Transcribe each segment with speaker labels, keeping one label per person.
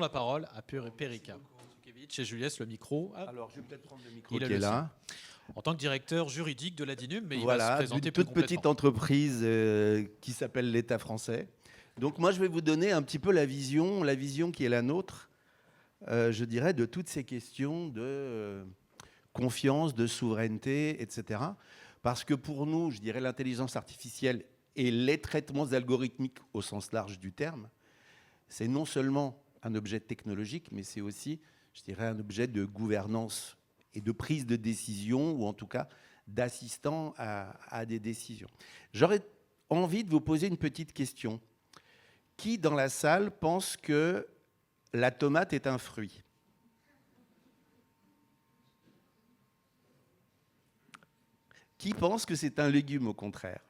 Speaker 1: la parole à Perica Mandzukiewicz et Juliès, le micro.
Speaker 2: Alors, je vais peut-être prendre le micro
Speaker 1: qui
Speaker 2: est là.
Speaker 1: En tant que directeur juridique de la DINUM, mais
Speaker 2: voilà,
Speaker 1: il va se présenter
Speaker 2: d'une
Speaker 1: plus
Speaker 2: toute
Speaker 1: complètement.
Speaker 2: petite entreprise qui s'appelle l'État français. Donc moi, je vais vous donner un petit peu la vision qui est la nôtre, je dirais, de toutes ces questions de confiance, de souveraineté, etc. Parce que pour nous, je dirais, l'intelligence artificielle et les traitements algorithmiques au sens large du terme, c'est non seulement un objet technologique, mais c'est aussi, je dirais, un objet de gouvernance et de prise de décision, ou en tout cas d'assistant à des décisions. J'aurais envie de vous poser une petite question. Qui, dans la salle, pense que la tomate est un fruit ? Qui pense que c'est un légume, au contraire ?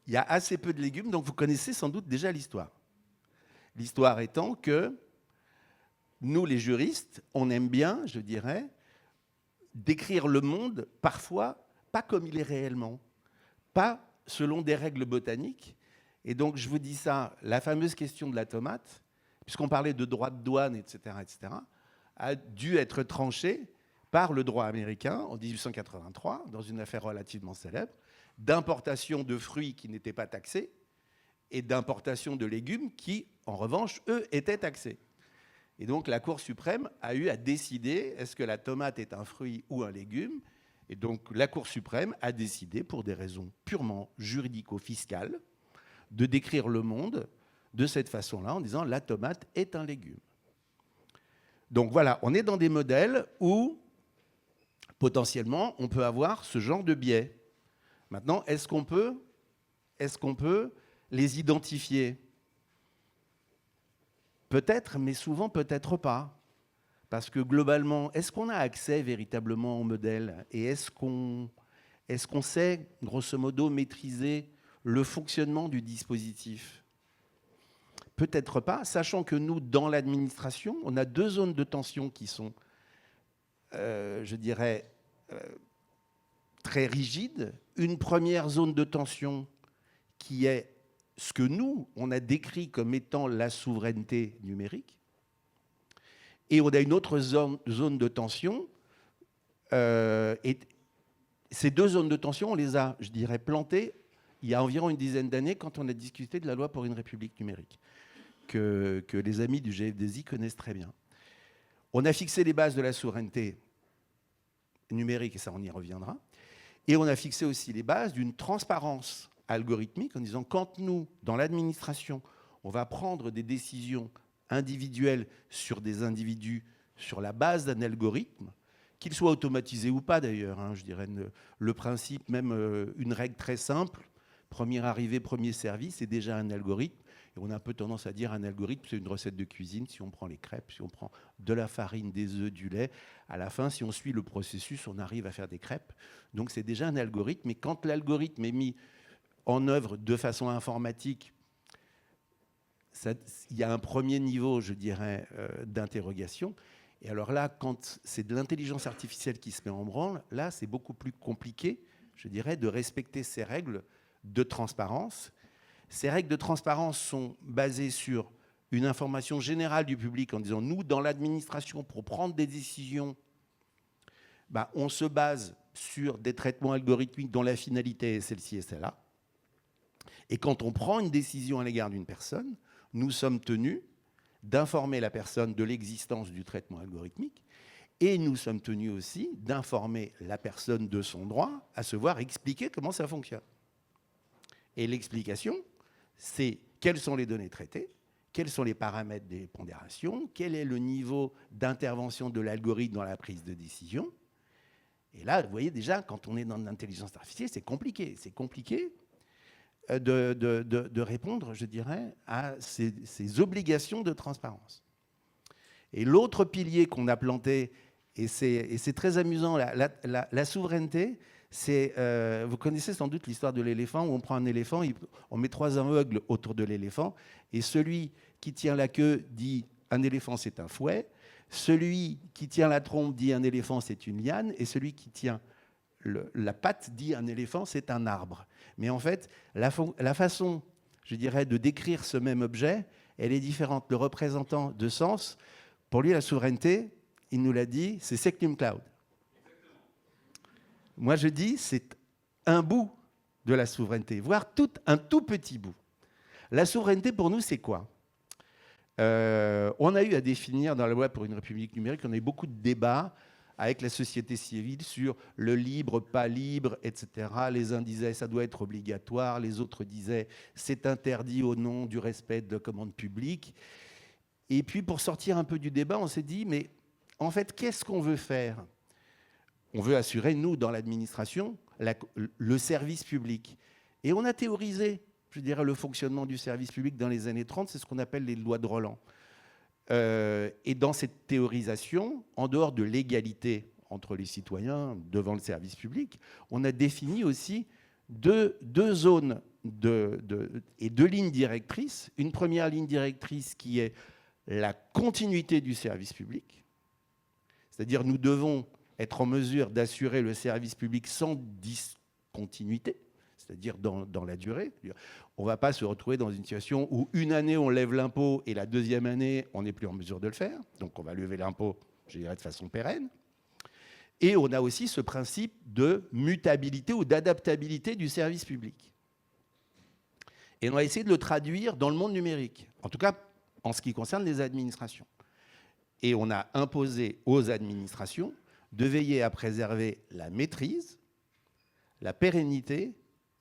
Speaker 2: Il y a assez peu de légumes, donc vous connaissez sans doute déjà l'histoire. L'histoire étant que nous, les juristes, on aime bien, je dirais, décrire le monde, parfois, pas comme il est réellement, pas selon des règles botaniques. Et donc, je vous dis ça, la fameuse question de la tomate, puisqu'on parlait de droit de douane, etc., a dû être tranchée par le droit américain en 1883, dans une affaire relativement célèbre, d'importation de fruits qui n'étaient pas taxés et d'importation de légumes qui, en revanche, eux, étaient taxés. Et donc, la Cour suprême a eu à décider est-ce que la tomate est un fruit ou un légume. Et donc, la Cour suprême a décidé, pour des raisons purement juridico-fiscales, de décrire le monde de cette façon-là, en disant la tomate est un légume. Donc voilà, on est dans des modèles où, potentiellement, on peut avoir ce genre de biais. Maintenant, est-ce qu'on peut les identifier ? Peut-être, mais souvent peut-être pas. Parce que globalement, est-ce qu'on a accès véritablement au modèle ? Et est-ce qu'on sait, grosso modo, maîtriser le fonctionnement du dispositif ? Peut-être pas, sachant que nous, dans l'administration, on a deux zones de tension qui sont, je dirais, très rigides. Une première zone de tension qui est ce que nous, on a décrit comme étant la souveraineté numérique. Et on a une autre zone de tension. Et ces deux zones de tension, on les a, je dirais, plantées il y a environ une dizaine d'années quand on a discuté de la loi pour une république numérique, que les amis du GFDSI connaissent très bien. On a fixé les bases de la souveraineté numérique, et ça, on y reviendra. Et on a fixé aussi les bases d'une transparence algorithmique en disant quand nous, dans l'administration, on va prendre des décisions individuelles sur des individus sur la base d'un algorithme, qu'il soit automatisé ou pas d'ailleurs, hein, je dirais le principe, même une règle très simple, premier arrivé, premier servi, c'est déjà un algorithme. Et on a un peu tendance à dire un algorithme, c'est une recette de cuisine. Si on prend les crêpes, si on prend de la farine, des œufs, du lait, à la fin, si on suit le processus, on arrive à faire des crêpes. Donc c'est déjà un algorithme. Mais quand l'algorithme est mis en œuvre de façon informatique, il y a un premier niveau, je dirais, d'interrogation. Et alors là, quand c'est de l'intelligence artificielle qui se met en branle, là, c'est beaucoup plus compliqué, je dirais, de respecter ces règles de transparence. Ces règles de transparence sont basées sur une information générale du public en disant, nous, dans l'administration, pour prendre des décisions, on se base sur des traitements algorithmiques dont la finalité est celle-ci et celle-là. Et quand on prend une décision à l'égard d'une personne, nous sommes tenus d'informer la personne de l'existence du traitement algorithmique et nous sommes tenus aussi d'informer la personne de son droit à se voir expliquer comment ça fonctionne. Et l'explication, c'est quelles sont les données traitées, quels sont les paramètres des pondérations, quel est le niveau d'intervention de l'algorithme dans la prise de décision. Et là, vous voyez déjà, quand on est dans l'intelligence artificielle, c'est compliqué. C'est compliqué de répondre, je dirais, à ces obligations de transparence. Et l'autre pilier qu'on a planté, et c'est très amusant, la souveraineté, vous connaissez sans doute l'histoire de l'éléphant, où on prend un éléphant, on met 3 aveugles autour de l'éléphant, et celui qui tient la queue dit « un éléphant, c'est un fouet », celui qui tient la trompe dit « un éléphant, c'est une liane », et celui qui tient la patte dit « un éléphant, c'est un arbre ». Mais en fait, la façon je dirais, de décrire ce même objet, elle est différente. Le représentant de Sens, pour lui, la souveraineté, il nous l'a dit, c'est Secnum Cloud. Moi, je dis, c'est un bout de la souveraineté, voire un tout petit bout. La souveraineté, pour nous, c'est quoi ? On a eu à définir dans la loi pour une république numérique, on a eu beaucoup de débats avec la société civile sur le libre, pas libre, etc. Les uns disaient ça doit être obligatoire, les autres disaient c'est interdit au nom du respect de la commande publique. Et puis pour sortir un peu du débat, on s'est dit mais en fait qu'est-ce qu'on veut faire ? On veut assurer, nous, dans l'administration, le service public. Et on a théorisé, je dirais, le fonctionnement du service public dans les années 30, c'est ce qu'on appelle les lois de Roland. Et dans cette théorisation, en dehors de l'égalité entre les citoyens devant le service public, on a défini aussi deux zones et deux lignes directrices. Une première ligne directrice qui est la continuité du service public, c'est-à-dire nous devons être en mesure d'assurer le service public sans discontinuité, c'est-à-dire dans la durée. On ne va pas se retrouver dans une situation où une année on lève l'impôt et la deuxième année on n'est plus en mesure de le faire. Donc on va lever l'impôt, je dirais, de façon pérenne. Et on a aussi ce principe de mutabilité ou d'adaptabilité du service public. Et on va essayer de le traduire dans le monde numérique, en tout cas en ce qui concerne les administrations. Et on a imposé aux administrations de veiller à préserver la maîtrise, la pérennité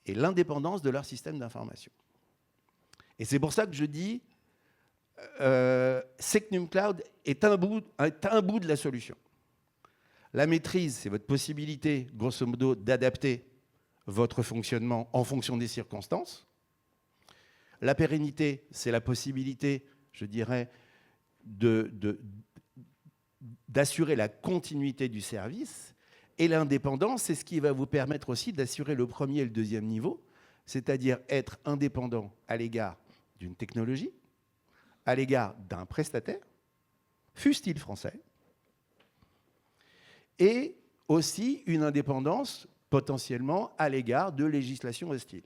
Speaker 2: et l'indépendance de leur système d'information. Et c'est pour ça que je dis Secnum Cloud est un bout de la solution. La maîtrise, c'est votre possibilité, grosso modo, d'adapter votre fonctionnement en fonction des circonstances. La pérennité, c'est la possibilité, je dirais, d'assurer la continuité du service. Et l'indépendance, c'est ce qui va vous permettre aussi d'assurer le premier et le deuxième niveau, c'est-à-dire être indépendant à l'égard d'une technologie, à l'égard d'un prestataire, fût-il français, et aussi une indépendance potentiellement à l'égard de législations hostiles.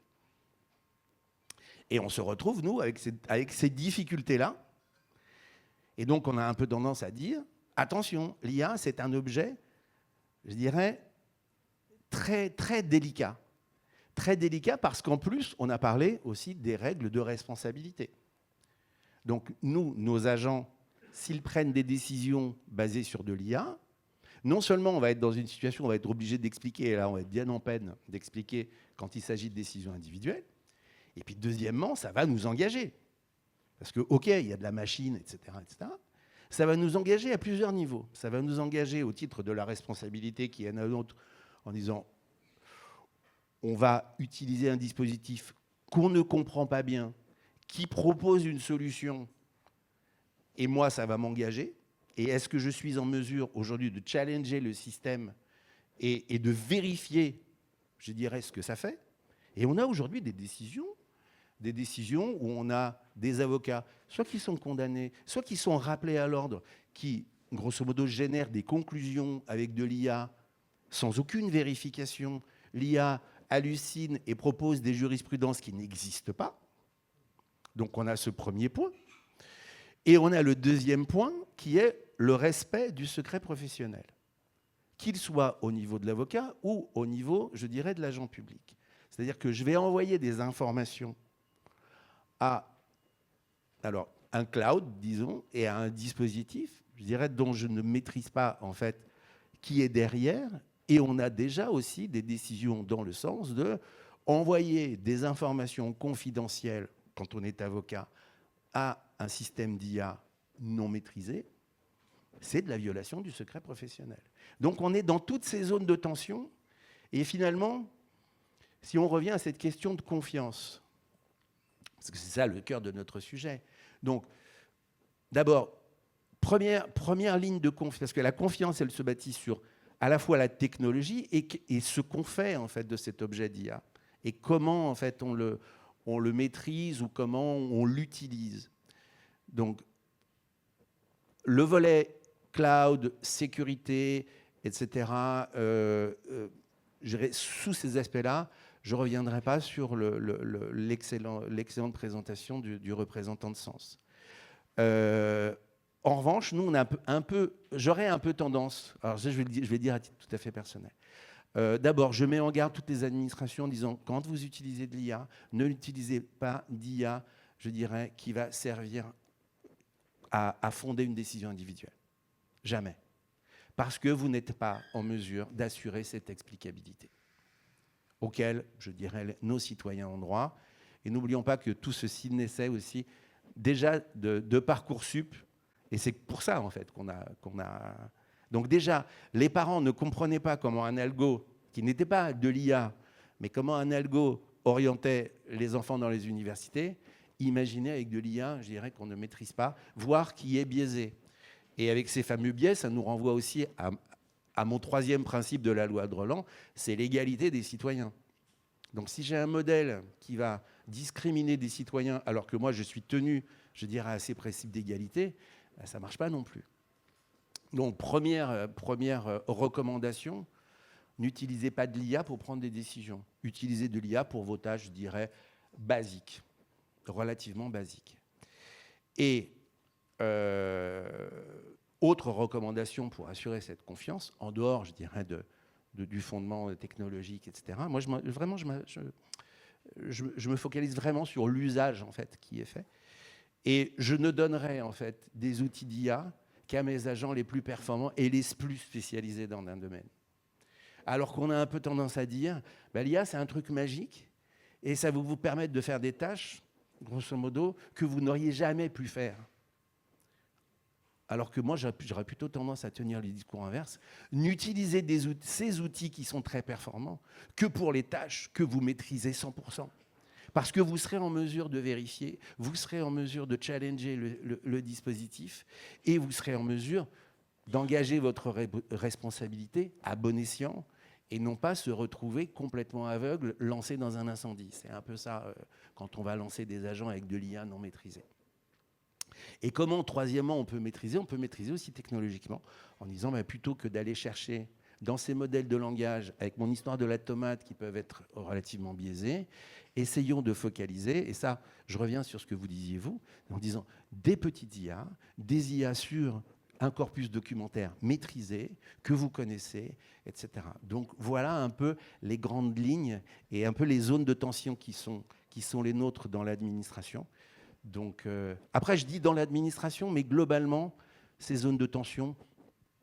Speaker 2: Et on se retrouve, nous, avec ces difficultés-là. Et donc, on a un peu tendance à dire, attention, l'IA, c'est un objet, je dirais, très, très délicat. Très délicat parce qu'en plus, on a parlé aussi des règles de responsabilité. Donc, nous, nos agents, s'ils prennent des décisions basées sur de l'IA, non seulement on va être dans une situation où on va être obligé d'expliquer, et là, on va être bien en peine d'expliquer quand il s'agit de décisions individuelles, et puis deuxièmement, ça va nous engager. Parce que, OK, il y a de la machine, etc., etc., ça va nous engager à plusieurs niveaux. Ça va nous engager au titre de la responsabilité qui est à notre, en disant on va utiliser un dispositif qu'on ne comprend pas bien, qui propose une solution, et moi, ça va m'engager. Et est-ce que je suis en mesure aujourd'hui de challenger le système et de vérifier, je dirais, ce que ça fait ? Et on a aujourd'hui des décisions où on a des avocats, soit qui sont condamnés, soit qui sont rappelés à l'ordre, qui, grosso modo, génèrent des conclusions avec de l'IA sans aucune vérification. L'IA hallucine et propose des jurisprudences qui n'existent pas. Donc on a ce premier point. Et on a le deuxième point qui est le respect du secret professionnel, qu'il soit au niveau de l'avocat ou au niveau, je dirais, de l'agent public. C'est-à-dire que je vais envoyer des informations à un cloud, disons, et à un dispositif, je dirais, dont je ne maîtrise pas, en fait, qui est derrière. Et on a déjà aussi des décisions dans le sens de envoyer des informations confidentielles, quand on est avocat, à un système d'IA non maîtrisé. C'est de la violation du secret professionnel. Donc on est dans toutes ces zones de tension. Et finalement, si on revient à cette question de confiance, parce que c'est ça le cœur de notre sujet. Donc, d'abord, première ligne de confiance, parce que la confiance, elle se bâtit sur à la fois la technologie et ce qu'on fait, en fait, de cet objet d'IA. Et comment, en fait, on le maîtrise ou comment on l'utilise. Donc, le volet cloud, sécurité, etc., sous ces aspects-là, Je ne reviendrai pas sur l'excellente présentation du représentant de sens. En revanche, nous, on a j'aurais un peu tendance, alors ça, je vais dire à titre tout à fait personnel. D'abord, je mets en garde toutes les administrations en disant, quand vous utilisez de l'IA, ne l'utilisez pas d'IA, je dirais, qui va servir à fonder une décision individuelle. Jamais. Parce que vous n'êtes pas en mesure d'assurer cette explicabilité auquel, je dirais, nos citoyens ont droit. Et n'oublions pas que tout ceci naissait aussi déjà de Parcoursup. Et c'est pour ça, en fait, qu'on a... Donc déjà, les parents ne comprenaient pas comment un algo, qui n'était pas de l'IA, mais comment un algo orientait les enfants dans les universités. Imaginez avec de l'IA, je dirais qu'on ne maîtrise pas, voire qui est biaisé. Et avec ces fameux biais, ça nous renvoie aussi à mon troisième principe de la loi de Roland, c'est l'égalité des citoyens. Donc si j'ai un modèle qui va discriminer des citoyens, alors que moi je suis tenu, je dirais, à ces principes d'égalité, ben, ça ne marche pas non plus. Donc première recommandation, n'utilisez pas de l'IA pour prendre des décisions. Utilisez de l'IA pour vos tâches, je dirais, basiques, relativement basiques. Et autre recommandation pour assurer cette confiance, en dehors, je dirais, du fondement technologique, etc. Moi, je me focalise vraiment sur l'usage, en fait, qui est fait. Et je ne donnerai, en fait, des outils d'IA qu'à mes agents les plus performants et les plus spécialisés dans un domaine. Alors qu'on a un peu tendance à dire, bah, l'IA, c'est un truc magique, et ça va vous permettre de faire des tâches, grosso modo, que vous n'auriez jamais pu faire. Alors que moi, j'aurais plutôt tendance à tenir les discours inverses. N'utilisez ces outils qui sont très performants que pour les tâches que vous maîtrisez 100%. Parce que vous serez en mesure de vérifier, vous serez en mesure de challenger le dispositif et vous serez en mesure d'engager votre responsabilité à bon escient et non pas se retrouver complètement aveugle, lancé dans un incendie. C'est un peu ça quand on va lancer des agents avec de l'IA non maîtrisée. Et comment, troisièmement, on peut maîtriser aussi technologiquement, en disant, bah, plutôt que d'aller chercher dans ces modèles de langage, avec mon histoire de la tomate qui peuvent être relativement biaisés, essayons de focaliser, et ça, je reviens sur ce que vous disiez, vous, en disant des petites IA, des IA sur un corpus documentaire maîtrisé, que vous connaissez, etc. Donc voilà un peu les grandes lignes et un peu les zones de tension qui sont les nôtres dans l'administration. Donc, après, je dis dans l'administration, mais globalement, ces zones de tension,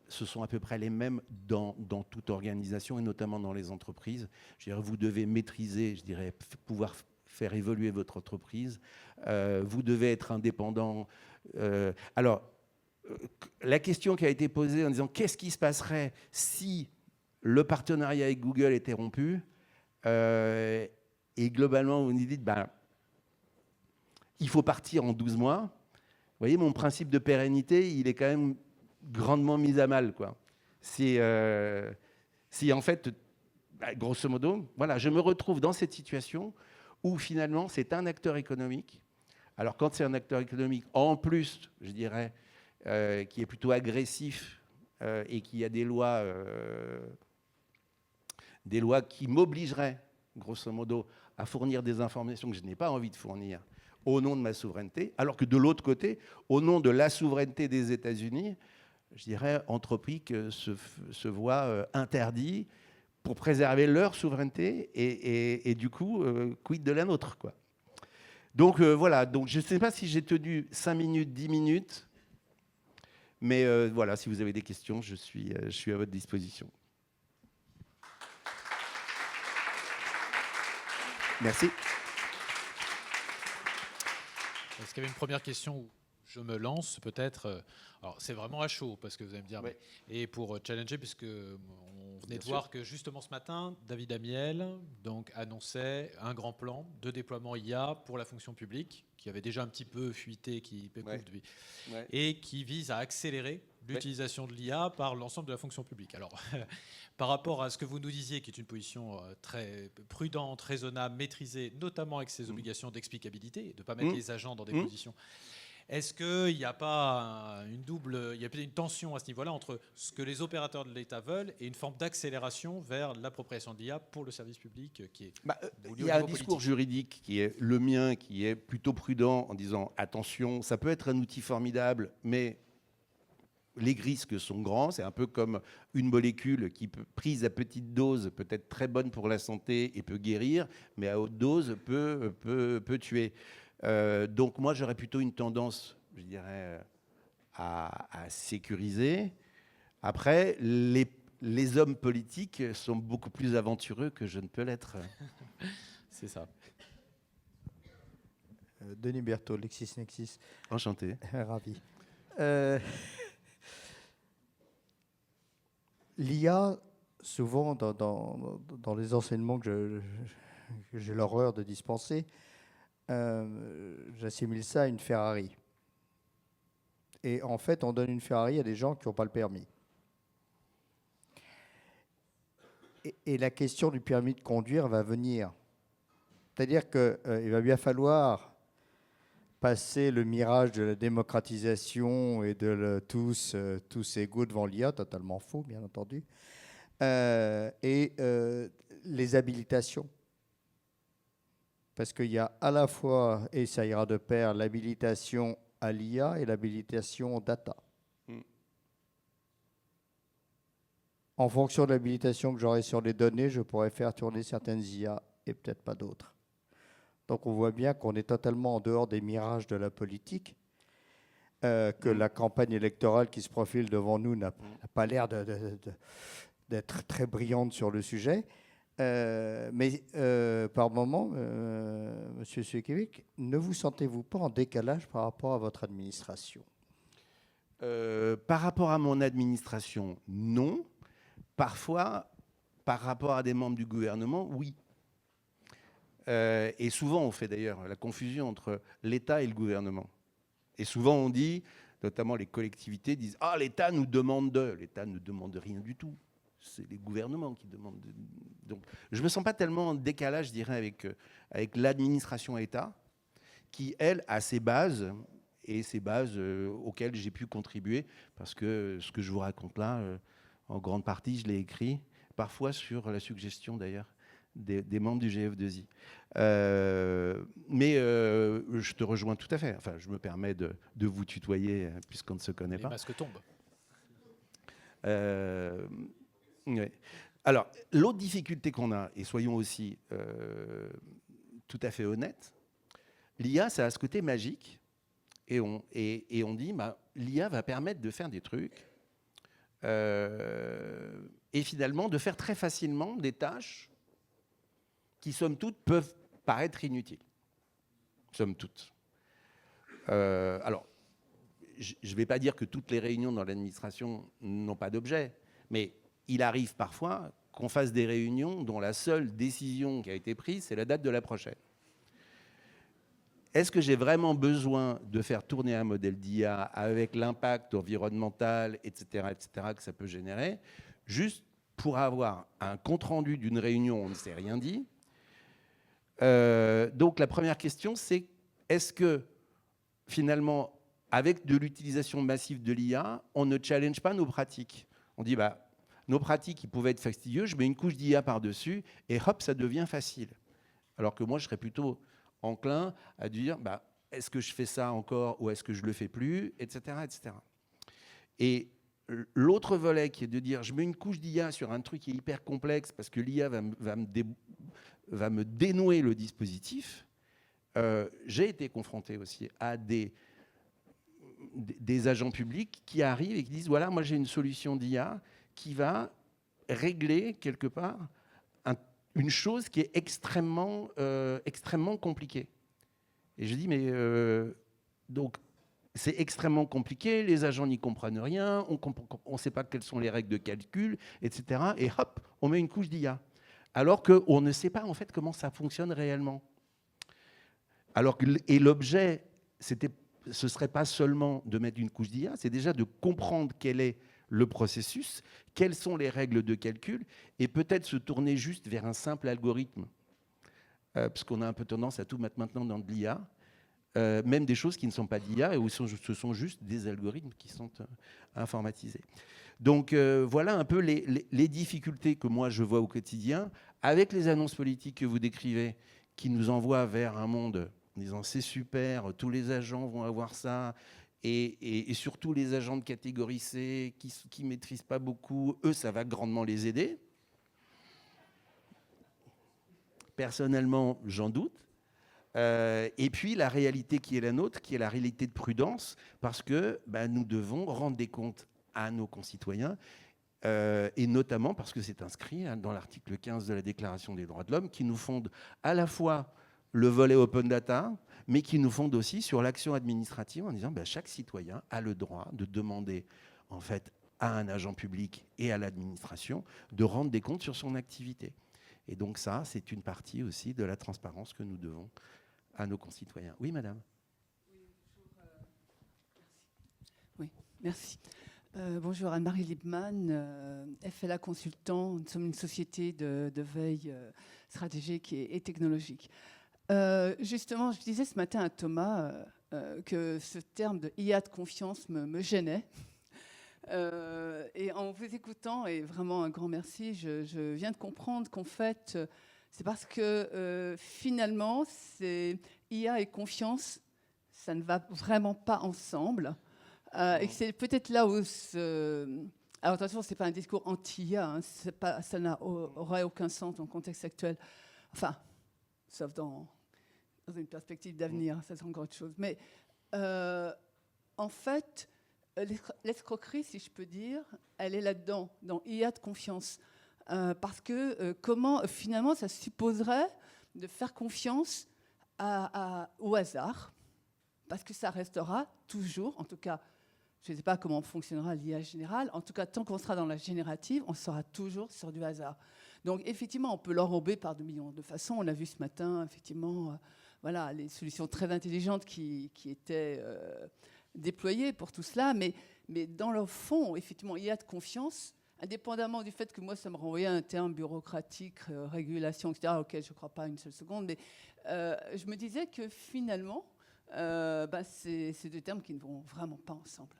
Speaker 2: ce sont à peu près les mêmes dans toute organisation, et notamment dans les entreprises. Je dirais, vous devez maîtriser, je dirais, pouvoir faire évoluer votre entreprise. Vous devez être indépendant. Alors, la question qui a été posée en disant qu'est-ce qui se passerait si le partenariat avec Google était rompu, et globalement, vous nous dites, ben, il faut partir en 12 mois. Vous voyez, mon principe de pérennité, il est quand même grandement mis à mal, quoi. Si en fait, bah, grosso modo, voilà, je me retrouve dans cette situation où finalement, c'est un acteur économique. Alors, quand c'est un acteur économique, en plus, je dirais, qui est plutôt agressif et qui a des lois qui m'obligeraient, grosso modo, à fournir des informations que je n'ai pas envie de fournir au nom de ma souveraineté, alors que de l'autre côté, au nom de la souveraineté des États-Unis, je dirais, Anthropic se voit interdit pour préserver leur souveraineté et du coup, quid de la nôtre, quoi. Donc voilà, donc, je ne sais pas si j'ai tenu 5 minutes, 10 minutes, mais voilà, si vous avez des questions, je suis à votre disposition. Merci.
Speaker 1: Est-ce qu'il y avait une première question où je me lance peut-être? Alors c'est vraiment à chaud parce que vous allez me dire.
Speaker 2: Ouais.
Speaker 1: Et pour challenger, puisque on venait de voir que justement ce matin, David Amiel donc annonçait un grand plan de déploiement IA pour la fonction publique qui avait déjà un petit peu fuité, qui et qui vise à accélérer l'utilisation de l'IA par l'ensemble de la fonction publique. Alors, par rapport à ce que vous nous disiez, qui est une position très prudente, raisonnable, maîtrisée, notamment avec ses obligations d'explicabilité, de ne pas mettre les agents dans des positions. Est-ce qu'il n'y a pas il y a peut-être une tension à ce niveau-là entre ce que les opérateurs de l'État veulent et une forme d'accélération vers l'appropriation de l'IA pour le service public qui est voulu
Speaker 2: Il
Speaker 1: au
Speaker 2: y a un
Speaker 1: niveau
Speaker 2: discours
Speaker 1: politique?
Speaker 2: juridique qui est le mien, qui est plutôt prudent en disant attention, ça peut être un outil formidable, mais les risques sont grands. C'est un peu comme une molécule qui, prise à petite dose, peut être très bonne pour la santé et peut guérir, mais à haute dose peut tuer. Donc moi, j'aurais plutôt une tendance, je dirais, à sécuriser. Après, les hommes politiques sont beaucoup plus aventureux que je ne peux l'être.
Speaker 1: C'est ça.
Speaker 3: Denis Berthaud, LexisNexis.
Speaker 2: Enchanté.
Speaker 3: Ravi. L'IA, souvent dans les enseignements que j'ai l'horreur de dispenser, j'assimile ça à une Ferrari. Et en fait, on donne une Ferrari à des gens qui n'ont pas le permis. Et la question du permis de conduire va venir. C'est-à-dire qu'il va bien falloir passer le mirage de la démocratisation et de tous égaux devant l'IA, totalement faux, bien entendu, et les habilitations. Parce qu'il y a à la fois, et ça ira de pair, l'habilitation à l'IA et l'habilitation au data. En fonction de l'habilitation que j'aurai sur les données, je pourrais faire tourner certaines IA et peut-être pas d'autres. Donc on voit bien qu'on est totalement en dehors des mirages de la politique, que la campagne électorale qui se profile devant nous n'a pas l'air d'être très brillante sur le sujet. Mais par moment, Monsieur Suekevic, ne vous sentez-vous pas en décalage par rapport à votre administration?
Speaker 2: Par rapport à mon administration, non. Parfois, par rapport à des membres du gouvernement, oui. Et souvent, on fait d'ailleurs la confusion entre l'État et le gouvernement. Et souvent, on dit, notamment les collectivités disent « Ah, l'État nous demande de… » L'État ne demande rien du tout. C'est les gouvernements qui demandent. Donc, je ne me sens pas tellement en décalage, je dirais, avec l'administration État, qui, elle, a ses bases, et ces bases auxquelles j'ai pu contribuer, parce que ce que je vous raconte là, en grande partie, je l'ai écrit, parfois sur la suggestion d'ailleurs des membres du GF2I. Mais je te rejoins tout à fait. Enfin, je me permets de vous tutoyer, puisqu'on ne se connaît pas.
Speaker 1: Les masques tombent.
Speaker 2: Ouais. Alors, l'autre difficulté qu'on a, et soyons aussi tout à fait honnêtes, l'IA, ça a ce côté magique, et on dit, bah, l'IA va permettre de faire des trucs, et finalement de faire très facilement des tâches qui, somme toute, peuvent paraître inutiles. Somme toute. Alors, je ne vais pas dire que toutes les réunions dans l'administration n'ont pas d'objet, mais il arrive parfois qu'on fasse des réunions dont la seule décision qui a été prise, c'est la date de la prochaine. Est-ce que j'ai vraiment besoin de faire tourner un modèle d'IA avec l'impact environnemental, etc., que ça peut générer, juste pour avoir un compte-rendu d'une réunion où on ne s'est rien dit? Donc la première question, c'est est-ce que finalement, avec de l'utilisation massive de l'IA, on ne challenge pas nos pratiques? On dit, bah, nos pratiques, ils pouvaient être fastidieux, je mets une couche d'IA par-dessus, et hop, ça devient facile. Alors que moi, je serais plutôt enclin à dire, bah, est-ce que je fais ça encore ou est-ce que je ne le fais plus, etc., etc. Et l'autre volet qui est de dire, je mets une couche d'IA sur un truc qui est hyper complexe parce que l'IA va me dénouer le dispositif, j'ai été confronté aussi à des agents publics qui arrivent et qui disent, voilà, moi j'ai une solution d'IA qui va régler quelque part une chose qui est extrêmement compliquée. Et je dis, mais donc c'est extrêmement compliqué, les agents n'y comprennent rien, on ne sait pas quelles sont les règles de calcul, etc. Et hop, on met une couche d'IA. Alors qu'on ne sait pas en fait comment ça fonctionne réellement. Et l'objet, ce ne serait pas seulement de mettre une couche d'IA, c'est déjà de comprendre quel est le processus, quelles sont les règles de calcul, et peut-être se tourner juste vers un simple algorithme, parce qu'on a un peu tendance à tout mettre maintenant dans de l'IA. même des choses qui ne sont pas d'IA et où ce sont juste des algorithmes qui sont informatisés. Donc voilà un peu les difficultés que moi je vois au quotidien, avec les annonces politiques que vous décrivez, qui nous envoient vers un monde en disant c'est super, tous les agents vont avoir ça, et surtout les agents de catégorie C qui ne maîtrisent pas beaucoup, eux, ça va grandement les aider. Personnellement, j'en doute. Et puis la réalité qui est la nôtre, qui est la réalité de prudence, parce que nous devons rendre des comptes à nos concitoyens, et notamment parce que c'est inscrit dans l'article 15 de la Déclaration des droits de l'homme, qui nous fonde à la fois le volet open data, mais qui nous fonde aussi sur l'action administrative en disant chaque citoyen a le droit de demander en fait à un agent public et à l'administration de rendre des comptes sur son activité. Et donc ça, c'est une partie aussi de la transparence que nous devons à nos concitoyens. Oui, madame.
Speaker 4: Oui, merci. Bonjour, Anne-Marie Liebman, FLA Consultant. Nous sommes une société de veille stratégique et technologique. Justement, je disais ce matin à Thomas que ce terme de IA de confiance me gênait. Et en vous écoutant, et vraiment un grand merci, je viens de comprendre qu'en fait, c'est parce que finalement, IA et confiance, ça ne va vraiment pas ensemble. Et que c'est peut-être là où... Alors attention, ce n'est pas un discours anti-IA, hein, ça n'aurait aucun sens dans le contexte actuel. Enfin, sauf dans une perspective d'avenir, ça c'est encore autre chose. Mais en fait, l'escroquerie, si je peux dire, elle est là-dedans, dans IA de confiance. Parce que comment, finalement, ça supposerait de faire confiance au hasard, parce que ça restera toujours, en tout cas, je ne sais pas comment fonctionnera l'IA générale, en tout cas, tant qu'on sera dans la générative, on sera toujours sur du hasard. Donc, effectivement, on peut l'enrober par de millions de façons. On l'a vu ce matin, effectivement, voilà, les solutions très intelligentes qui étaient déployées pour tout cela. Mais dans le fond, effectivement, il y a de confiance, indépendamment du fait que moi, ça me renvoyait à un terme bureaucratique, régulation, etc., auquel je ne crois pas une seule seconde. Mais je me disais que finalement, c'est deux termes qui ne vont vraiment pas ensemble.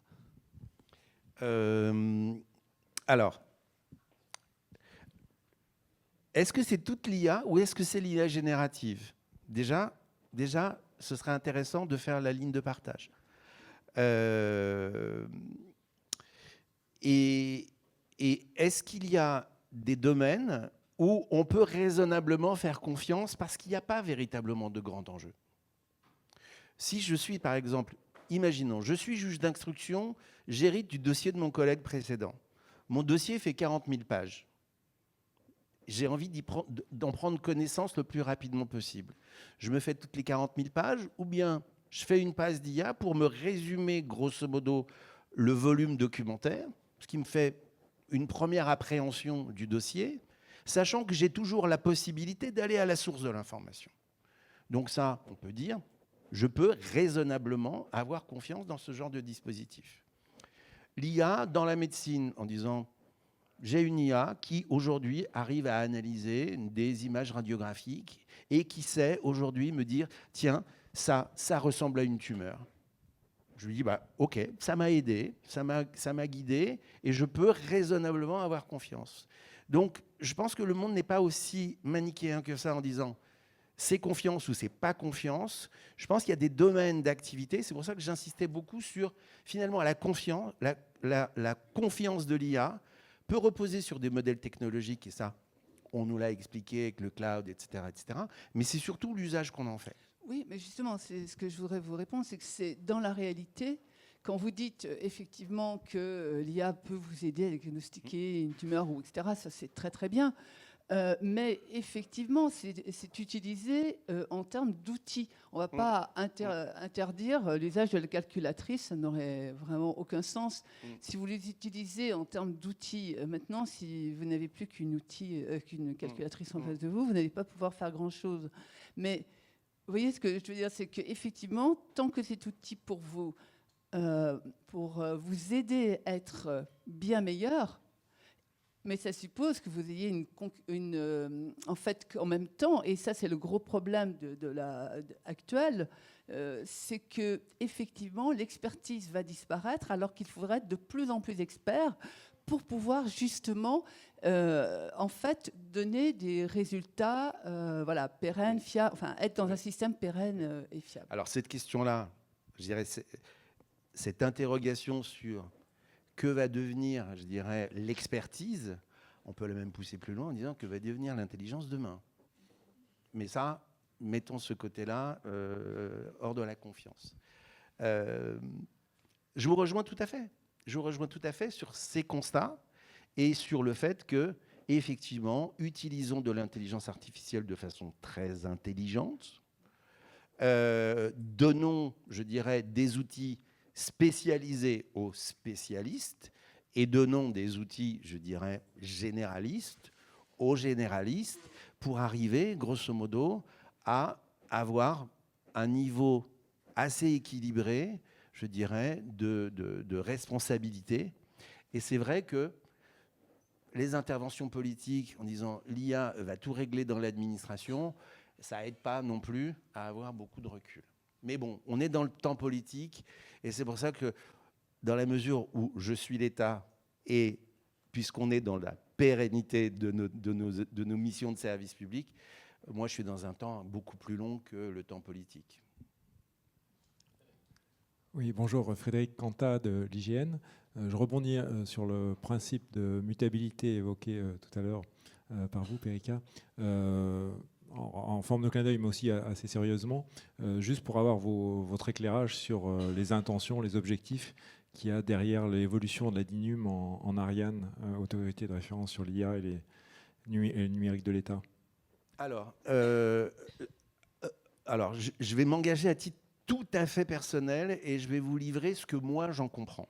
Speaker 2: Alors, est-ce que c'est toute l'IA ou est-ce que c'est l'IA générative ? Déjà, ce serait intéressant de faire la ligne de partage. Et est-ce qu'il y a des domaines où on peut raisonnablement faire confiance parce qu'il n'y a pas véritablement de grand enjeu ? Si je suis, par exemple, imaginons, je suis juge d'instruction, j'hérite du dossier de mon collègue précédent. Mon dossier fait 40 000 pages. J'ai envie d'en prendre connaissance le plus rapidement possible. Je me fais toutes les 40 000 pages, ou bien je fais une passe d'IA pour me résumer, grosso modo, le volume documentaire, ce qui me fait une première appréhension du dossier, sachant que j'ai toujours la possibilité d'aller à la source de l'information. Donc ça, on peut dire, je peux raisonnablement avoir confiance dans ce genre de dispositif. L'IA dans la médecine, en disant, j'ai une IA qui aujourd'hui arrive à analyser des images radiographiques et qui sait aujourd'hui me dire, tiens, ça ressemble à une tumeur. Je lui dis, ok, ça m'a aidé, ça m'a guidé, et je peux raisonnablement avoir confiance. Donc, je pense que le monde n'est pas aussi manichéen que ça en disant, c'est confiance ou c'est pas confiance. Je pense qu'il y a des domaines d'activité. C'est pour ça que j'insistais beaucoup sur, finalement, la confiance de l'IA peut reposer sur des modèles technologiques, et ça, on nous l'a expliqué avec le cloud, etc., etc. Mais c'est surtout l'usage qu'on en fait.
Speaker 4: Oui, mais justement, c'est ce que je voudrais vous répondre, c'est que c'est dans la réalité, quand vous dites effectivement que l'IA peut vous aider à diagnostiquer une tumeur, ou etc., ça c'est très très bien. Mais effectivement, c'est utilisé en termes d'outils. On ne va pas interdire l'usage de la calculatrice, ça n'aurait vraiment aucun sens. Si vous les utilisez en termes d'outils, maintenant, si vous n'avez plus qu'une calculatrice en face de vous, vous n'allez pas pouvoir faire grand-chose. Mais vous voyez ce que je veux dire, c'est qu'effectivement, tant que cet outil pour vous aider à être bien meilleur, Mais ça suppose que vous ayez en fait, qu'en même temps, et ça c'est le gros problème actuel, c'est que effectivement l'expertise va disparaître alors qu'il faudrait être de plus en plus experts pour pouvoir justement en fait donner des résultats voilà, pérennes, fiables, enfin être dans un système pérenne et fiable.
Speaker 2: Alors cette question-là, je dirais, cette interrogation sur que va devenir, je dirais, l'expertise, on peut la même pousser plus loin en disant que va devenir l'intelligence demain. Mais ça, mettons ce côté-là hors de la confiance. Je vous rejoins tout à fait. Je vous rejoins tout à fait sur ces constats et sur le fait que, effectivement, utilisons de l'intelligence artificielle de façon très intelligente. Donnons, je dirais, des outils spécialisés aux spécialistes et donnons des outils, je dirais, généralistes aux généralistes pour arriver, grosso modo, à avoir un niveau assez équilibré, je dirais, de responsabilité. Et c'est vrai que les interventions politiques en disant l'IA va tout régler dans l'administration, ça n'aide pas non plus à avoir beaucoup de recul. Mais bon, on est dans le temps politique et c'est pour ça que dans la mesure où je suis l'État et puisqu'on est dans la pérennité de nos missions de service public, moi je suis dans un temps beaucoup plus long que le temps politique.
Speaker 5: Oui, bonjour, Frédéric Cantat de l'IGN. Je rebondis sur le principe de mutabilité évoqué tout à l'heure par vous, Périka. En forme de clin d'œil, mais aussi assez sérieusement, juste pour avoir votre éclairage sur les intentions, les objectifs qu'il y a derrière l'évolution de la DINUM en Ariane, autorité de référence sur l'IA et le numérique de l'État.
Speaker 2: Alors, je vais m'engager à titre tout à fait personnel et je vais vous livrer ce que moi j'en comprends.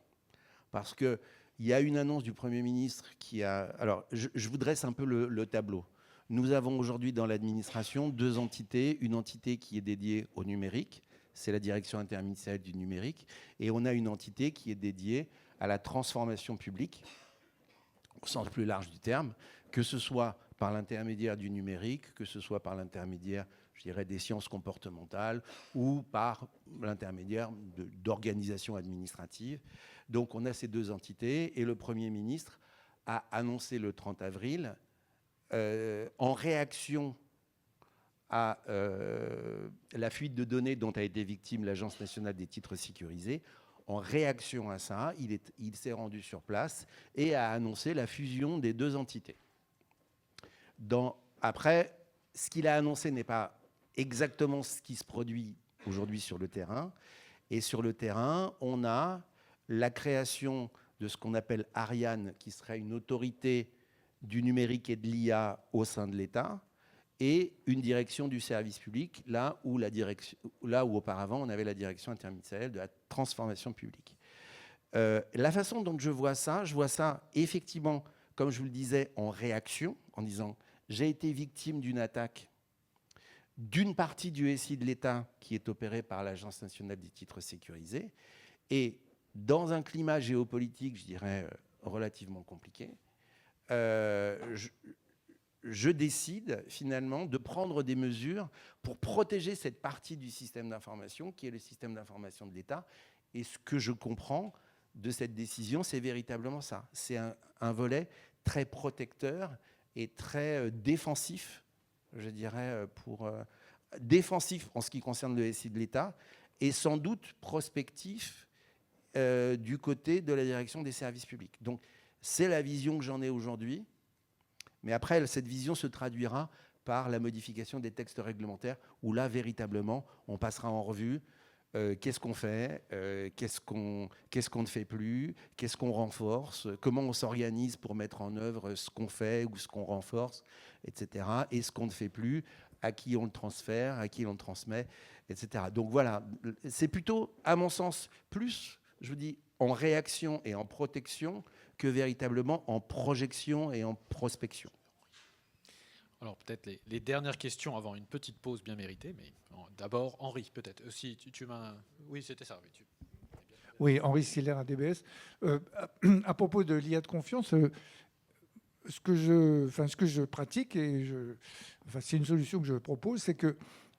Speaker 2: Parce qu'il y a une annonce du Premier ministre qui a... Alors, je vous dresse un peu le tableau. Nous avons aujourd'hui dans l'administration 2 entités. Une entité qui est dédiée au numérique, c'est la direction interministérielle du numérique, et on a une entité qui est dédiée à la transformation publique, au sens plus large du terme, que ce soit par l'intermédiaire du numérique, que ce soit par l'intermédiaire, je dirais, des sciences comportementales ou par l'intermédiaire d'organisations administratives. Donc on a ces 2 entités et le Premier ministre a annoncé le 30 avril en réaction à la fuite de données dont a été victime l'Agence nationale des titres sécurisés. En réaction à ça, il s'est rendu sur place et a annoncé la fusion des 2 entités. Après, ce qu'il a annoncé n'est pas exactement ce qui se produit aujourd'hui sur le terrain. Et sur le terrain, on a la création de ce qu'on appelle Ariane, qui serait une autorité du numérique et de l'IA au sein de l'État, et une direction du service public, là où auparavant on avait la direction interministérielle de la transformation publique. La façon dont je vois ça effectivement, comme je vous le disais, en réaction, en disant j'ai été victime d'une attaque d'une partie du SI de l'État qui est opérée par l'Agence nationale des titres sécurisés, et dans un climat géopolitique, je dirais, relativement compliqué, je décide finalement de prendre des mesures pour protéger cette partie du système d'information qui est le système d'information de l'État. Et ce que je comprends de cette décision, c'est véritablement ça. C'est un volet très protecteur et très défensif, je dirais, défensif en ce qui concerne le SI de l'État et sans doute prospectif du côté de la direction des services publics. Donc, c'est la vision que j'en ai aujourd'hui. Mais après, cette vision se traduira par la modification des textes réglementaires où là, véritablement, on passera en revue qu'est-ce qu'on fait, qu'est-ce qu'on ne fait plus, qu'est-ce qu'on renforce, comment on s'organise pour mettre en œuvre ce qu'on fait ou ce qu'on renforce, etc. Et ce qu'on ne fait plus, à qui on le transfère, à qui on le transmet, etc. Donc voilà, c'est plutôt, à mon sens, plus, je vous dis, en réaction et en protection que véritablement en projection et en prospection.
Speaker 1: Alors peut-être les dernières questions avant une petite pause bien méritée, mais d'abord Henri peut-être. Si tu m'as... Oui, c'était ça.
Speaker 6: Oui, Henri Siller à DBS. À propos de l'IA de confiance, ce que je pratique, et c'est une solution que je propose,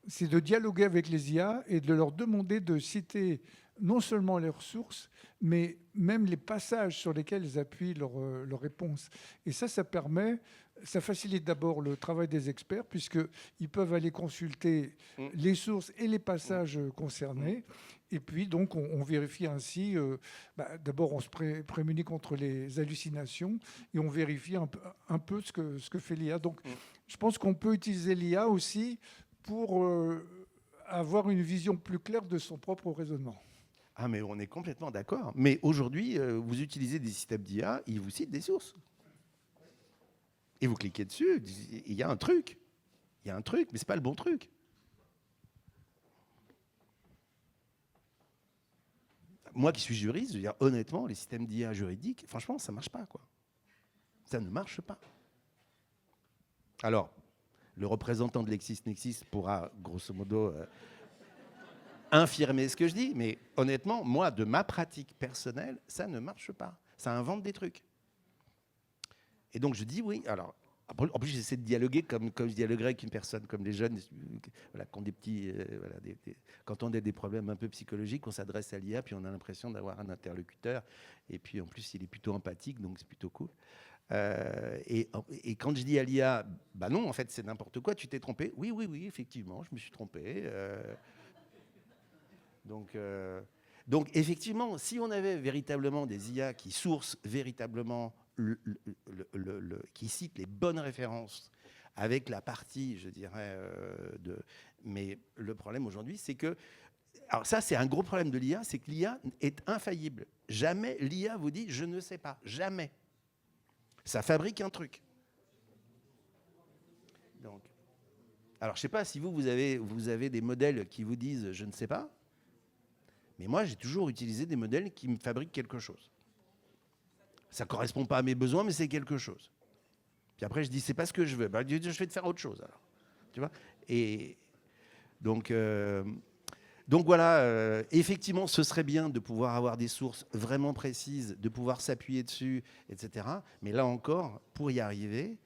Speaker 6: c'est de dialoguer avec les IA et de leur demander de citer non seulement les ressources, mais même les passages sur lesquels elles appuient leur réponse. Et ça facilite d'abord le travail des experts, puisqu'ils peuvent aller consulter les sources et les passages concernés. Et puis, donc, on vérifie ainsi, d'abord, on se prémunit contre les hallucinations et on vérifie un peu ce que fait l'IA. Donc, je pense qu'on peut utiliser l'IA aussi pour avoir une vision plus claire de son propre raisonnement.
Speaker 2: Ah, mais on est complètement d'accord. Mais aujourd'hui, vous utilisez des systèmes d'IA, ils vous citent des sources. Et vous cliquez dessus, il y a un truc. Il y a un truc, mais ce n'est pas le bon truc. Moi qui suis juriste, je veux dire, honnêtement, les systèmes d'IA juridiques, franchement, ça ne marche pas, quoi. Ça ne marche pas. Alors, le représentant de LexisNexis pourra, grosso modo, infirmer ce que je dis, mais honnêtement, moi, de ma pratique personnelle, ça ne marche pas. Ça invente des trucs. Et donc, je dis oui. Alors, en plus, j'essaie de dialoguer comme je dialoguerais avec une personne, comme les jeunes, voilà, qui ont des petits... voilà, quand on a des problèmes un peu psychologiques, on s'adresse à l'IA, puis on a l'impression d'avoir un interlocuteur. Et puis, en plus, il est plutôt empathique, donc c'est plutôt cool. Et quand je dis à l'IA, bah non, en fait, c'est n'importe quoi, tu t'es trompé. Oui, effectivement, je me suis trompé. Donc, effectivement, si on avait véritablement des IA qui sourcent véritablement, qui citent les bonnes références avec la partie, je dirais, mais le problème aujourd'hui, c'est que... Alors ça, c'est un gros problème de l'IA, c'est que l'IA est infaillible. Jamais l'IA vous dit « je ne sais pas ». Jamais. Ça fabrique un truc. Donc, alors, je ne sais pas si vous avez des modèles qui vous disent « je ne sais pas ». Mais moi, j'ai toujours utilisé des modèles qui me fabriquent quelque chose. Ça ne correspond pas à mes besoins, mais c'est quelque chose. Puis après, je dis, c'est pas ce que je veux. Ben, je vais te faire autre chose, alors. Tu vois ? Et donc voilà, effectivement, ce serait bien de pouvoir avoir des sources vraiment précises, de pouvoir s'appuyer dessus, etc. Mais là encore, pour y arriver,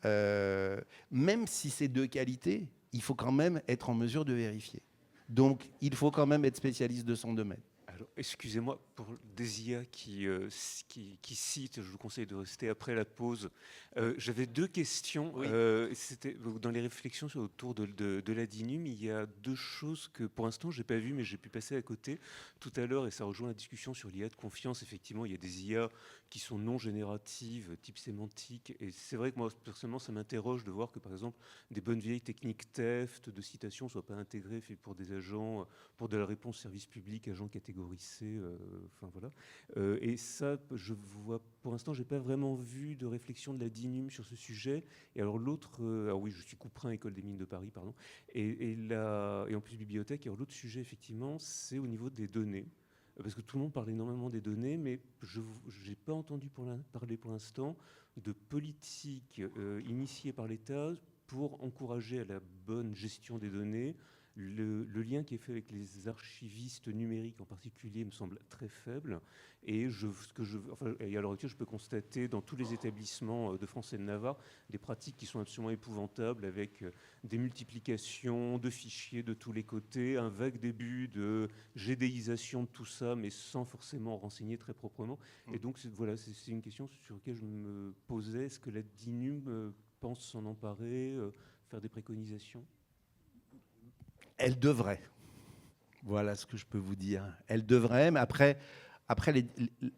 Speaker 2: même si c'est de qualité, il faut quand même être en mesure de vérifier. Donc, il faut quand même être spécialiste de son domaine.
Speaker 7: Alors, excusez-moi, pour des IA qui citent, je vous conseille de rester après la pause. J'avais deux questions.
Speaker 2: Oui.
Speaker 7: C'était dans les réflexions autour de la DINUM, il y a deux choses que pour l'instant je n'ai pas vues, mais j'ai pu passer à côté tout à l'heure, et ça rejoint la discussion sur l'IA de confiance. Effectivement, il y a des IA qui sont non génératives, type sémantique, et c'est vrai que moi, personnellement, ça m'interroge de voir que, par exemple, des bonnes vieilles techniques TEFT de citation ne soient pas intégrées, fait pour des agents, pour de la réponse service public, agents catégorisés, enfin voilà. Et ça, je vois, pour l'instant, je n'ai pas vraiment vu de réflexion de la DINUM sur ce sujet. Et alors l'autre, alors oui, je suis Couperin, École des mines de Paris, pardon, et en plus bibliothèque. Et alors l'autre sujet, effectivement, c'est au niveau des données. Parce que tout le monde parle énormément des données, mais je n'ai pas entendu parler pour l'instant de politique initiée par l'État pour encourager à la bonne gestion des données. Le lien qui est fait avec les archivistes numériques en particulier me semble très faible. Et à l'heure actuelle, je peux constater dans tous les établissements de France et de Navarre des pratiques qui sont absolument épouvantables, avec des multiplications de fichiers de tous les côtés, un vague début de GDisation de tout ça, mais sans forcément renseigner très proprement. Et donc, voilà, c'est une question sur laquelle je me posais. Est-ce que la DINUM pense s'en emparer, faire des préconisations ?
Speaker 2: Elle devrait. Voilà ce que je peux vous dire. Elle devrait, mais après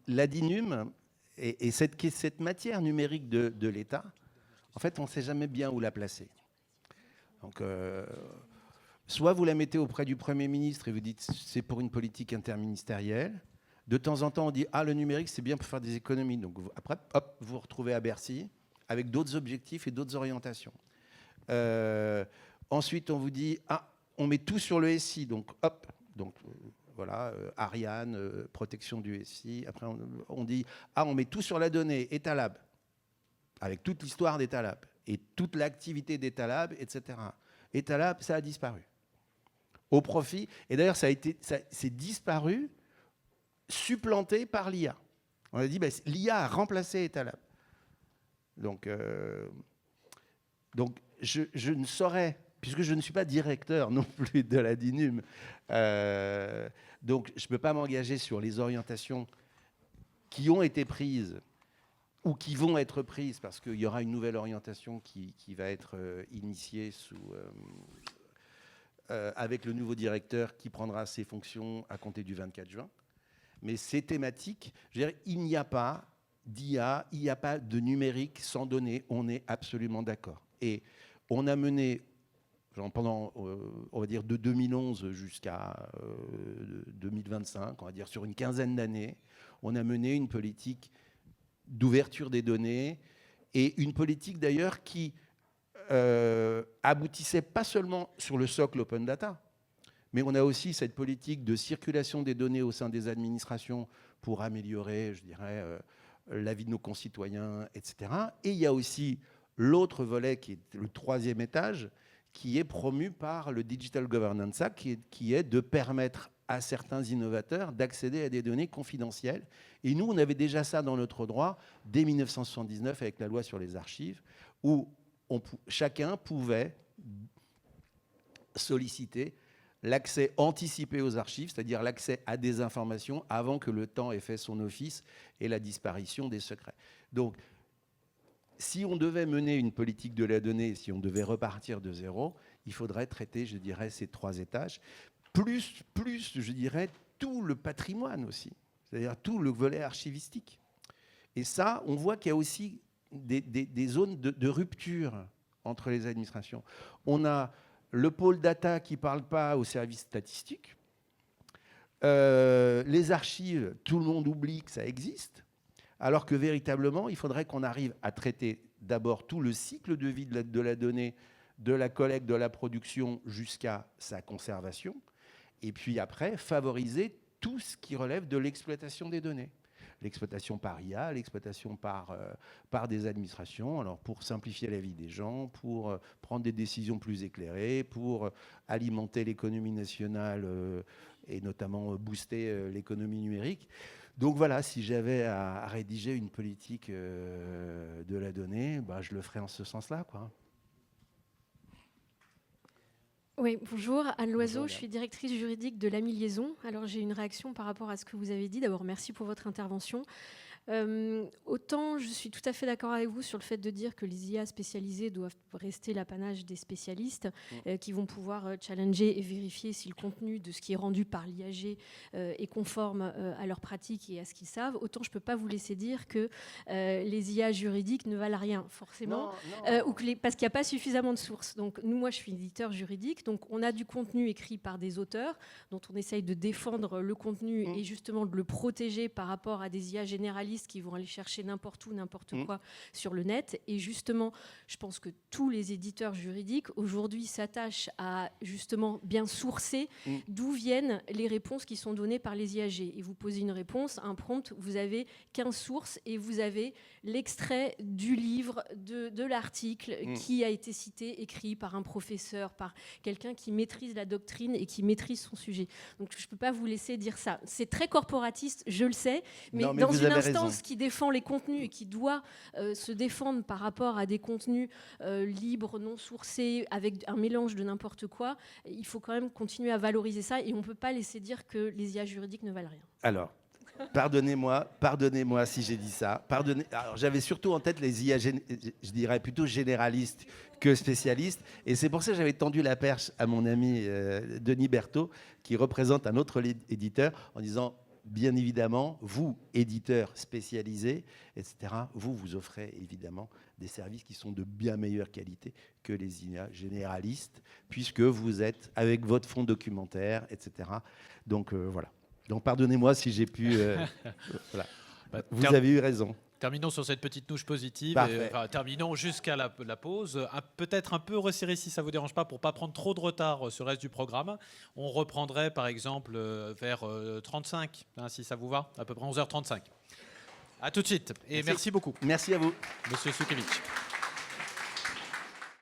Speaker 2: la DINUM et cette matière numérique de l'État, en fait, on ne sait jamais bien où la placer. Donc, soit vous la mettez auprès du Premier ministre et vous dites c'est pour une politique interministérielle. De temps en temps, on dit le numérique, c'est bien pour faire des économies. Donc, après, hop, vous vous retrouvez à Bercy avec d'autres objectifs et d'autres orientations. Ensuite, on vous dit on met tout sur le SI, donc hop, voilà, Ariane, protection du SI. Après, on dit on met tout sur la donnée, Etalab, avec toute l'histoire d'Etalab et toute l'activité d'Etalab, etc. Etalab, ça a disparu au profit. Et d'ailleurs, c'est disparu, supplanté par l'IA. On a dit l'IA a remplacé Etalab. Donc je ne saurais, puisque je ne suis pas directeur non plus de la DINUM, donc je ne peux pas m'engager sur les orientations qui ont été prises ou qui vont être prises, parce qu'il y aura une nouvelle orientation qui va être initiée avec le nouveau directeur qui prendra ses fonctions à compter du 24 juin. Mais ces thématiques, je veux dire, il n'y a pas d'IA, il n'y a pas de numérique sans données, on est absolument d'accord. Et on a mené, pendant, on va dire, de 2011 jusqu'à 2025, on va dire sur une quinzaine d'années, on a mené une politique d'ouverture des données et une politique d'ailleurs qui aboutissait pas seulement sur le socle open data, mais on a aussi cette politique de circulation des données au sein des administrations pour améliorer, je dirais, la vie de nos concitoyens, etc. Et il y a aussi l'autre volet qui est le troisième étage, qui est promu par le Digital Governance Act, qui est de permettre à certains innovateurs d'accéder à des données confidentielles. Et nous, on avait déjà ça dans notre droit dès 1979 avec la loi sur les archives, où chacun pouvait solliciter l'accès anticipé aux archives, c'est-à-dire l'accès à des informations avant que le temps ait fait son office et la disparition des secrets. Donc, si on devait mener une politique de la donnée, si on devait repartir de zéro, il faudrait traiter, je dirais, ces trois étages, plus, je dirais, tout le patrimoine aussi, c'est-à-dire tout le volet archivistique. Et ça, on voit qu'il y a aussi des zones de rupture entre les administrations. On a le pôle data qui ne parle pas aux services statistiques. Les archives, tout le monde oublie que ça existe, alors que véritablement, il faudrait qu'on arrive à traiter d'abord tout le cycle de vie de la donnée, de la collecte, de la production jusqu'à sa conservation, et puis après, favoriser tout ce qui relève de l'exploitation des données. L'exploitation par IA, l'exploitation par des administrations, alors pour simplifier la vie des gens, pour prendre des décisions plus éclairées, pour alimenter l'économie nationale et notamment booster l'économie numérique. Donc voilà, si j'avais à rédiger une politique de la donnée, bah, je le ferais en ce sens-là, quoi.
Speaker 8: Oui, bonjour, Anne Loiseau,
Speaker 2: Bonjour,
Speaker 8: je suis directrice juridique de l'AMI Liaison. Alors j'ai une réaction par rapport à ce que vous avez dit. D'abord, merci pour votre intervention. Autant je suis tout à fait d'accord avec vous sur le fait de dire que les IA spécialisées doivent rester l'apanage des spécialistes qui vont pouvoir challenger et vérifier si le contenu de ce qui est rendu par l'IAG est conforme à leurs pratiques et à ce qu'ils savent. Autant je ne peux pas vous laisser dire que les IA juridiques ne valent rien forcément, ou que parce qu'il n'y a pas suffisamment de sources. Donc moi je suis éditeur juridique, donc on a du contenu écrit par des auteurs dont on essaye de défendre le contenu et justement de le protéger par rapport à des IA généralistes qui vont aller chercher n'importe où, n'importe quoi sur le net. Et justement, je pense que tous les éditeurs juridiques aujourd'hui s'attachent à justement bien sourcer d'où viennent les réponses qui sont données par les IAG. Et vous posez une réponse, un prompt, vous avez 15 sources et vous avez l'extrait du livre, de l'article qui a été cité, écrit par un professeur, par quelqu'un qui maîtrise la doctrine et qui maîtrise son sujet. Donc je ne peux pas vous laisser dire ça. C'est très corporatiste, je le sais, mais dans une instance qui défend les contenus et qui doit se défendre par rapport à des contenus libres, non sourcés, avec un mélange de n'importe quoi, il faut quand même continuer à valoriser ça et on ne peut pas laisser dire que les IA juridiques ne valent rien.
Speaker 2: Alors, pardonnez-moi si j'ai dit ça. Alors, j'avais surtout en tête les IA, je dirais plutôt généralistes que spécialistes. Et c'est pour ça que j'avais tendu la perche à mon ami Denis Berthaud, qui représente un autre éditeur, en disant... Bien évidemment, vous, éditeurs spécialisés, etc., vous offrez évidemment des services qui sont de bien meilleure qualité que les IA généralistes, puisque vous êtes avec votre fonds documentaire, etc. Donc voilà. Donc pardonnez-moi si j'ai pu... voilà. Vous avez eu raison.
Speaker 1: Terminons sur cette petite touche positive. Terminons jusqu'à la pause. Peut-être un peu resserré si ça ne vous dérange pas pour ne pas prendre trop de retard sur le reste du programme. On reprendrait par exemple vers 35, hein, si ça vous va, à peu près 11h35. À tout de suite et merci beaucoup.
Speaker 2: Merci à vous.
Speaker 1: Monsieur Soukevitch.